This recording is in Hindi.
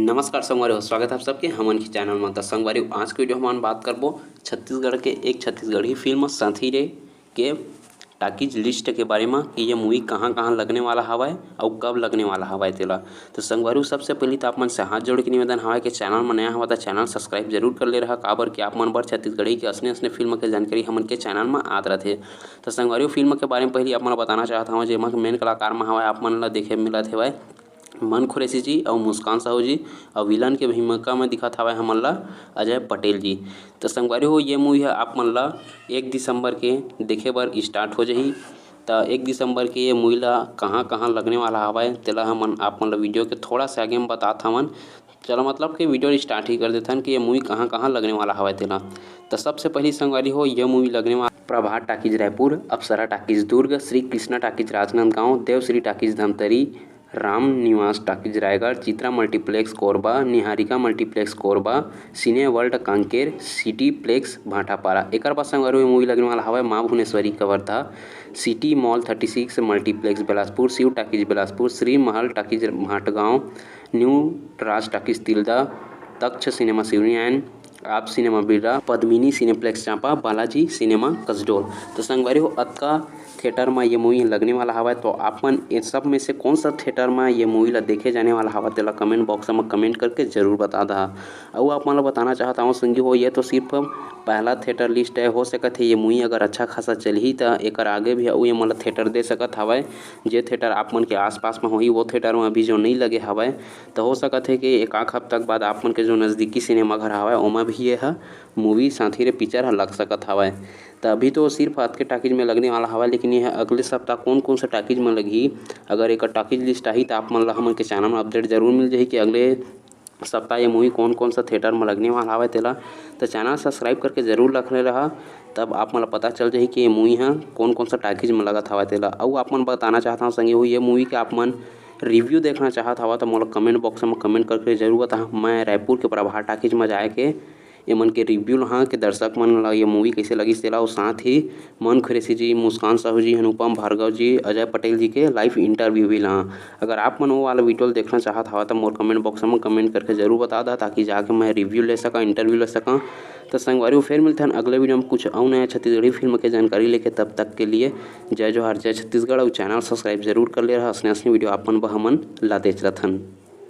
नमस्कार संगवारी स्वागत है आप सबके हमन के चैनल में। तो संगवारी आज के वीडियो हम बात करबो छत्तीसगढ़ के एक छत्तीसगढ़ी फिल्म साथी रे के टाकीज लिस्ट के बारे में कि ये मूवी कहाँ कहाँ लगने वाला हवाए और कब लगने वाला हवाए तेला। तो संगवारी सबसे पहले तो आप मन से हाथ जोड़ के निवेदन हवाए कि चैनल में नया हवा तो चैनल सब्सक्राइब जरूर कर ले रहा काबर कि आप मन बर छत्तीसगढ़ी के असने असने फिल्म के जानकारी हमन के चैनल में आत रहते। तो संगवारी फिल्म के बारे में पहले आप मन बताना चाहता हूँ जेमा मेन कलाकार में हवाए आप मन ला देखे मिलत हेवाए मन खुरेसी जी और मुस्कान साहू जी और विलन के भूमिका में दिखत हवे हमन ला अजय पटेल जी। तो संगवारी हो ये मूवी है आप मन ला 1 दिसंबर के देखे बर स्टार्ट हो जाही। तो 1 दिसंबर के ये मूवी ला कहाँ कहाँ लगने वाला हवाए तेला हमन आप मन ला वीडियो के थोड़ा सा आगे में बतात हवन। चलो मतलब कि वीडियो स्टार्ट ही कर देथन कि ये मूवी कहाँ कहाँ लगने वाला हवाए तेला। तो सबसे पहली संगवारी हो ये मूवी लगने वाला Prabhat talkies Raipur, Apsara talkies Durg, Shri Krishna talkies Rajnandgaon, Devshree talkies Dhamtari, Ram Niwas talkies Raigarh, Chitra multiplex Korba, Niharika multiplex Korba, cine world Kanker, city plex Bhatapara. एक बाद संगवारी मूवी लगने वाला हवा Maa Bhuvneshwari Kawardha, city mall 36 multiplex Bilaspur, Shiv talkies Bilaspur, Shri Mahal talkies Bhatgaon, new Raj talkies Tilda, Taksh cinema Sivaniyan, आप cinema Birla, Padmini cineplex Champa, Balaji cinema Kasdol. तो संगवारी हो अतका थिएटर में ये मूवी लगने वाला हवा। तो आपन इन सब में से कौन सा थिएटर में ये मूवी ला देखे जाने वाला हवा तेला कमेंट बॉक्स में कमेंट करके जरूर बता दा। और आप मन ला बताना चाहता हूँ संगी हो ये तो सिर्फ पहला थिएटर लिस्ट है। हो सकत है ये मूवी अगर अच्छा खासा चलही तो एक आगे भी ये मन ला थिएटर दे सकत हवा। जे थिएटर आप मन के आसपास में होही वो थिएटर में अभी जो नहीं लगे हवा तो हो सकत है कि एक आध हफ्ता बाद आप मन के जो नज़दीकी सिनेमा घर हवा ओमा भी ये मूवी साथी रे पिक्चर लग सकत हवा। तो अभी तो सिर्फ आज के टाकीज में लगने वाला हवा, लेकिन यह अगले सप्ताह कौन कौन सा टाकीज में लगी अगर एक टाकीज लिस्ट आई तो आप मन ला हमन के चैनल में अपडेट जरूर मिल जाही कि अगले सप्ताह ये मूवी कौन कौन सा थिएटर में लगने वाला हवा तेला। तो चैनल सब्सक्राइब करके जरूर रखने रहा तब आप मन ला पता चल जाही कि ये मूवी है कौन कौन सा टाकीज में लगत हवा तेला। और आप मन बताना चाहता हूँ संगी हो ये मूवी के आप मन रिव्यू देखना चाहत हवा तो मोला कमेंट बॉक्स में कमेंट करके जरूर बता। मैं रायपुर के प्रभात टाकीज में जाए के ये मन के रिव्यू लहा कि दर्शक मन ला ये मूवी कैसे लगी तेला। और साथ ही मन खुरेसी जी, मुस्कान साहू जी, अनुपम भार्गव जी, अजय पटेल जी के लाइव इंटरव्यू भी लहा। अगर आप मन वो वाला वीडियो देखना चाहत हवा तो मोर कमेंट बॉक्स में कमेंट करके जरूर बता दा ताकि जाके मैं रिव्यू ले सका, इंटरव्यू ले सका। तो संगवारी फिर मिलते हैं अगले वीडियो में कुछ और नया छत्तीसगढ़ी फिल्म के जानकारी लेके। तब तक के लिए जय जोहार, जय छत्तीसगढ़। और चैनल सब्सक्राइब जरूर कर ले रहा असने वीडियो अपन हमन ला देच रथन।